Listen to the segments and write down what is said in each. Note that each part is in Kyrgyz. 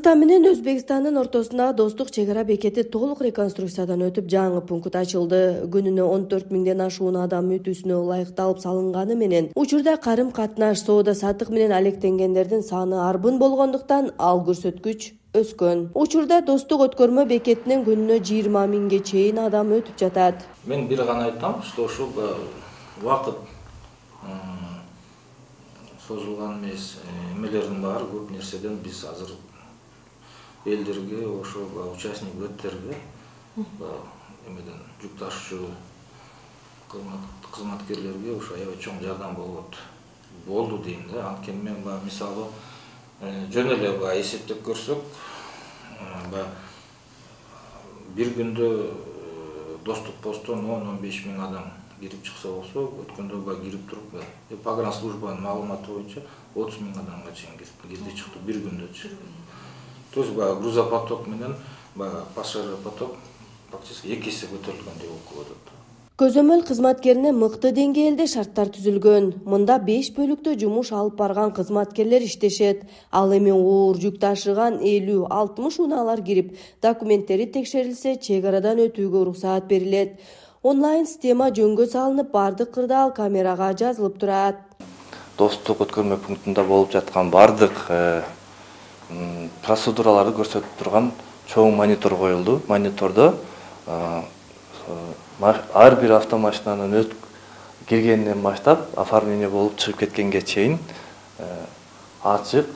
Кыргызстан менен Өзбекстандын ортосундагы достук чек-ара бекети толук реконструкциядан өтүп, жаңы пункт ачылды. Күнүнө 14 миңден ашуун адам өтүүсүнө ылайыкталып салынганы менен учурда карым-катнаш, соода-саттык менен алектенгендердин саны арбын болгондуктан ал көрсөткүч өскөн. Учурда достук өткөрмө бекетинен күнүнө 20 миңге чейин адам өтүп жатат. Мен бир гана айтам, что ушул убакыт созулган эмес, эмелердин баары көп нерседен биз азыр элдерге, ошо участник беттерге, эмеден жүк ташуучу кызматкерлерге ошо аябай чоң жардам болду дейм да. Анткени мен мисалы жөн эле эсептеп көрсөк, бир күндө достук посттон 10-15 миң адам кирип чыкса болсо, өткөндө кирип туруп, погранслужбанын маалыматы боюнча 30 миң адамга чейин кирди чыкты бир күндө. То есть грузопоток менен пассажиропоток практически 2 эсе көтөрүлгөндөй болуп атат. Көзөмөл кызматкерине мыкты деңгээлде шарттар түзүлгөн. Мында 5 бөлүктө жумуш алып барган кызматкерлер иштешет. Ал эми оор жүк ташыган 50-60 унаалар кирип, документтери текшерилсе, чек-арадан өтүүгө уруксаат берилет. Онлайн система жөнгө салынып, бардык кырдаал камерага жазылып турат. Достук өткөрмө пунктунда болуп жаткан бардык процедураларды көрсөтүп турган чоң монитор коюлду. Монитордо ар бир автомашинанын киргенинен баштап, оформление болуп чыгып кеткенге чейин ачык,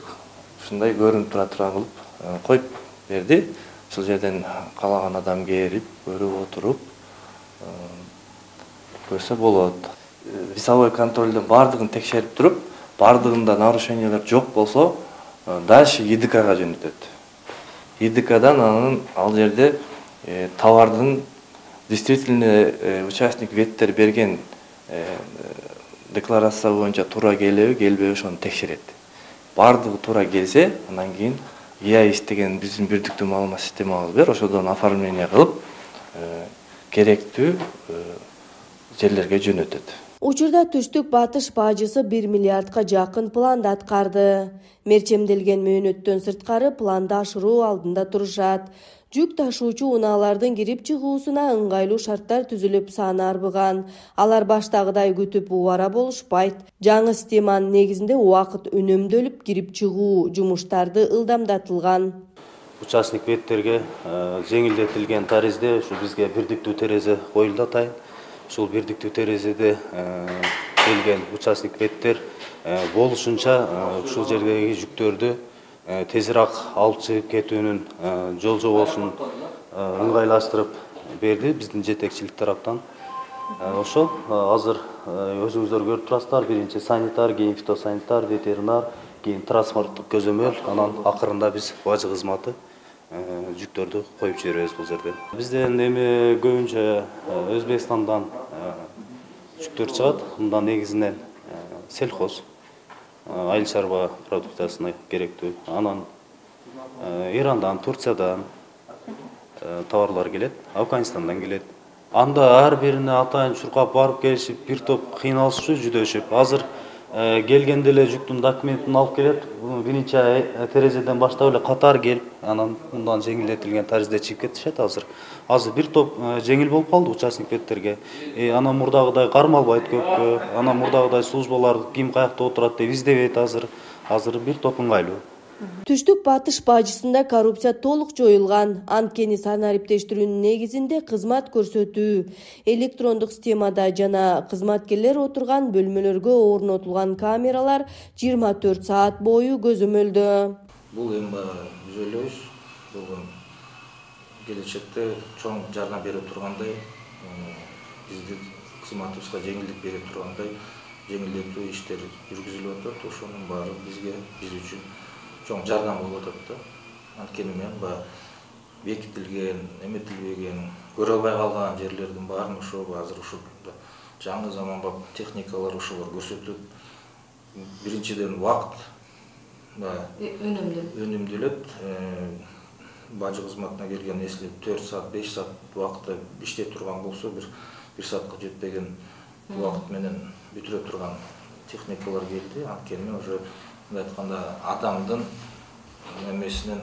ушундай көрүнүп турган кылып коюп берди. Ушул жерден калаган адам келип, көрүп отуруп көрсө болот. Весовой контролдун бардыгын текшерип туруп, бардыгында нарушениялар жок болсо, дальше ИДКга жөнөтөт. ИДКдан анын ал жерде товардын действительно участник веттер берген декларация боюнча туура келеби, келбеби ошону текшерет. Бардыгы туура келсе, андан кийин ЕАИС деген биздин бирдиктүү маалымат системабыз бар, ошодон оформление кылып, керектүү жерлерге жөнөтөт. Учурда түштүк батыш бажысы 1 миллиардка жакын планды аткарды. Мерчемделген мөөнөттөн сырткары планды ашыруу алдында турушат. Жүк ташуучу унаалардын кирип чыгуусуна ыңгайлуу шарттар түзүлүп, саны арбыган. Алар баштагыдай күтүп убара болушпайт. Жаңы системанын негизинде убакыт үнөмдөлүп, кирип чыгуу жумуштарды ылдамдатылган. Участник беттерге жеңилдетилген таризде ушу бизге бирдиктүү терезе коюлду атайын. Ушул бирдиктүү терезеде келген участник беттер болушунча ушул жердеги жүктөрдү тезирээк алып чыгып кетүүнүн жол жобосун ыңгайлаштырып берди биздин жетекчилик тараптан. Ошол азыр өзүңүздөр көрүп турасыздар, биринчи санитар, кийин фитосанитар, ветеринар, кийин транспорттук көзөмөл, анан акырында биз бажы кызматы жүктөрдү коюп жиберебиз бул жерде. Бизден эми көбүнчө Өзбекстандан жүктөр чыгат. Мында негизинен сельхоз, айыл чарба продукциясына керектүү. Анан Ирандан, Турциядан товарлар келет, Афганистандан келет. Анда ар бирине атайын чуркап барып келишип, бир топ кыйналышып, жүдөшүп. Азыр келгенде эле жүктүн документин алып келет. Биринчи терезеден баштап эле катар келип, анан мындан жеңилдетилген таризде чыгып кетишет азыр. Азыр бир топ жеңил болуп калды участник беттерге. Анан мурдагыдай кармалбайт көпкө, анан мурдагыдай службалар ким каякта отурат деп издебейт азыр. Азыр бир топ ыңгайлуу. Түштүк батыш бажысында коррупция толук жоюлган. Анткени санариптештирүүнүн негизинде кызмат көрсөтүү электрондук системада жана кызматкерлер отурган бөлмөлөргө орнотулган камералар 24 саат бою көзөмөлдө. Бул эми түзөлөбүз. Бул келечекте чоң жардам бере тургандай, биздин кызматыбызга жеңилдик бере тургандай жеңилдетүү иштери жүргүзүлүп атат. Ошонун баары биз үчүн чоң жардам болуп атат да. Анткени мен бекитилген, эметилбеген, көрө албай калган жерлердин баарын ошо азыр ушул жаңы заманбап техникалар ошолор көрсөтүп, биринчиден убакыт үнөмдөлөт. Бажы кызматына келген если 4 саат, 5 саат убакытта иштеп турган болсо, бир саатка жетпеген убакыт менен бүтүрө турган техникалар келди. Анткени мен уже айтканда адамдын эмесинен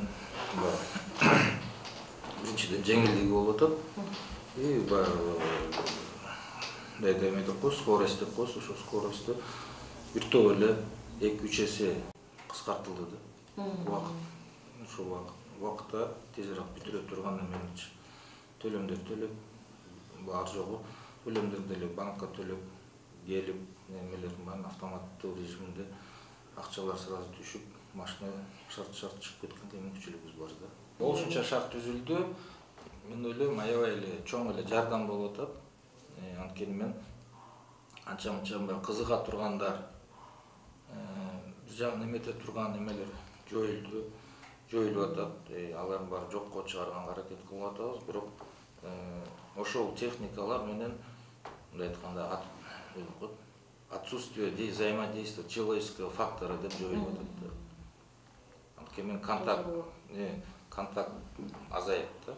Биринчиден жеңилдиги болуп атат. Баягы эме деп коебуз, скорость деп коебуз. Ошо скоросту бир топ эле 2-3 эсе кыскартылды да. Ушул убакытта тезирээк бүтүрө турган эменчи төлөмдөр төлөп, бар жогу төлөмдөрдү деле банкка төлөп, келип, немелердин баарын автоматтуу режиминде акчалар сразу түшүп, машина шарт чыгып кеткендей мүмкүнчүлүгүбүз бар да. Ошончо шарт түзүлдү. Мен ойлойм, аябай эле чоң эле жардам болуп атат. Анткени мен анча-мынча кызыга тургандар, бир жагын эмете турган эмелер жоюлуп атат. Алардын баары жокко чыгарганга аракет кылып атабыз, бирок ошол техникалар менен мындай айтканда отсутствие взаимодействия человеческого фактора деп жоюлуп атат. Анткени мен контакт азайып да.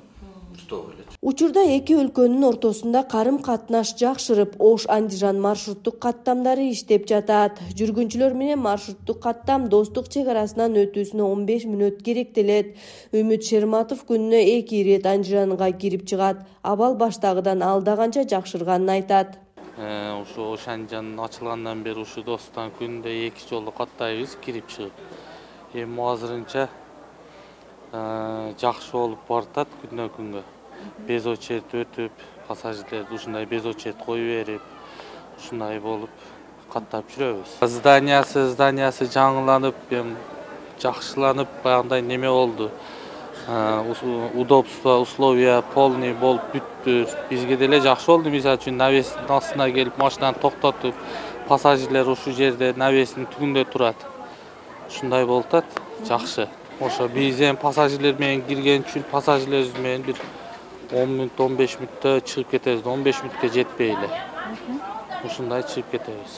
Учурда эки өлкөнүн ортосунда карым-катнаш жакшырып, Ош-Андижан маршруттук каттамдары иштеп жатат. Жүргүнчүлөр менен маршруттук каттам Достук чек арасынан өтүүсүнө 15 мүнөт керектелет. Үмүт Шерматов күнүнө 2 ирет Андижанга кирип чыгат. Абал баштагыдан алда канча жакшырганын айтат. Ушу Ош-Андижан ачылгандан бери ушу Достуктан күндө 2 жолу каттайбыз кирип чыгып. Эми азырынча жакшы болуп баратат күндөн күнгө. Без очередь өтүп, пассажирлерди ушундай без очередь коюп берип, ушундай болуп каттап жүрөбүз. Зданиясы жаңыланып, жакшыланып, баягындай неме болду. Удобство, условия полный болуп бүттү. Бизге деле жакшы болду. Мисалы үчүн навестин астына келип машинаны токтотуп, пассажирлер ушу жерде навестин түгүндө турат. Ушундай болуп атат, жакшы. Ошо биз эми пассажирлер менен кирген үчүн пассажирлерибиз менен бир 10 мүнөт, 15 мүнөттө чыгып кетебиз. 15 мүнөткө жетпей эле. Ушундай чыгып кетебиз.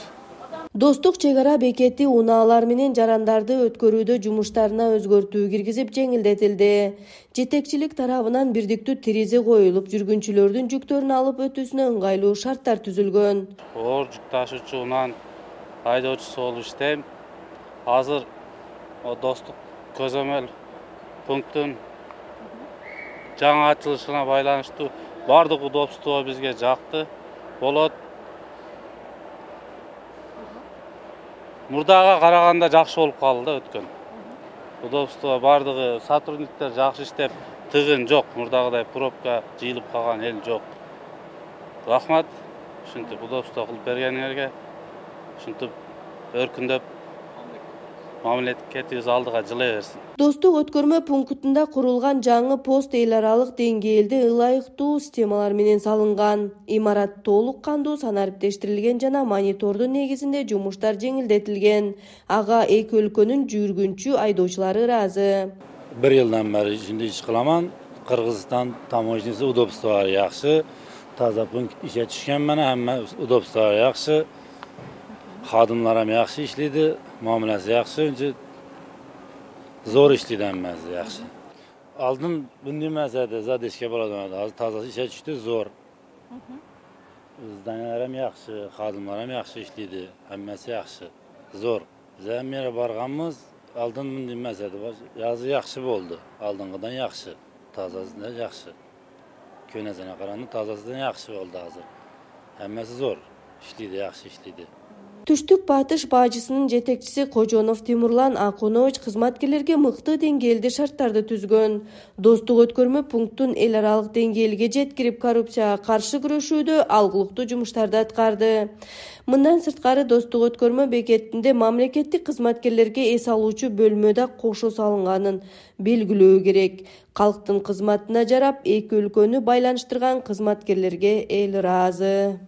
Достук чек ара бекети унаалар менен жарандарды өткөрүүдө жумуштарына өзгөртүү киргизип жеңилдетилди. Жетекчилик тарабынан бирдиктүү терезе коюлуп, жүргүнчүлөрдүн жүктөрүн алып өтүүсүнө ыңгайлуу шарттар түзүлгөн. Оор жүк ташуучу унан айдоочусу болуп иштейм. Азыр Достук көзөмөл пункттун жаңа ачылышына байланыштуу бардык удобство бизге жакты болот. Мурдага караганда жакшы болуп калды өткөн. Удобство бардыгы, сотрудниктер жакшы иштеп, тыгын жок, мурдагыдай пробка жыйылып калган эл жок. Рахмат, ушинтип удобство кылып бергениңерге, ушинтип өркүндөп мамлекетибиз алдыга жылай берсин. Достук өткөрмө пунктунда курулган жаңы пост эл аралык деңгээлде ылайыктуу системалар менен салынган. Имарат толук кандуу санариптештирилген жана монитордун негизинде жумуштар жеңилдетилген. Ага эки өлкөнүн жүргүнчү айдоочулары ыраазы. 1 жылдан бери ишинде иш кыламан. Кыргызстан таможнясы удобстволору жакшы. Таза пункт ишке түшкөн менен hamma удобстволору жакшы. Xadimlar ham yaxshi ishlaydi, muomalasi yaxshi, zo'r ishlaydi hammasi yaxshi. Oldin bunday emas edi, zadeshga bo'ladi. Hozir tozasi ishga tushdi, zo'r. Zdaniyalar ham yaxshi, xodimlar ham yaxshi ishlaydi, hammasi yaxshi, zo'r. Biz ham mera borganmiz, oldin bunday emas edi. Hozir yaxshi bo'ldi, oldingidan yaxshi, tozasidan yaxshi. Ko'nasına qaraganda tozasidan yaxshi bo'ldi hozir. Hammasi zo'r, ishlaydi, yaxshi ishlaydi. Түштүк батыш баажысынын жетекчиси Кожонов Тимурлан Акунович кызматкерлерге мыкты деңгээлде шарттарды түзгөн. Достук өткөрмө пунктун эл аралык деңгээлге жеткирип коррупцияга каршы күрөшүүдө алгылыктуу жумуштарды аткарды. Мындан сырткары Достук өткөрмө бекетинде мамлекеттик кызматкерлерге эс алуучу бөлмө да кошо салынганын белгилөө керек. Калктын кызматына жарап, эки өлкөнү байланыштырган кызматкерлерге эл ыраазы.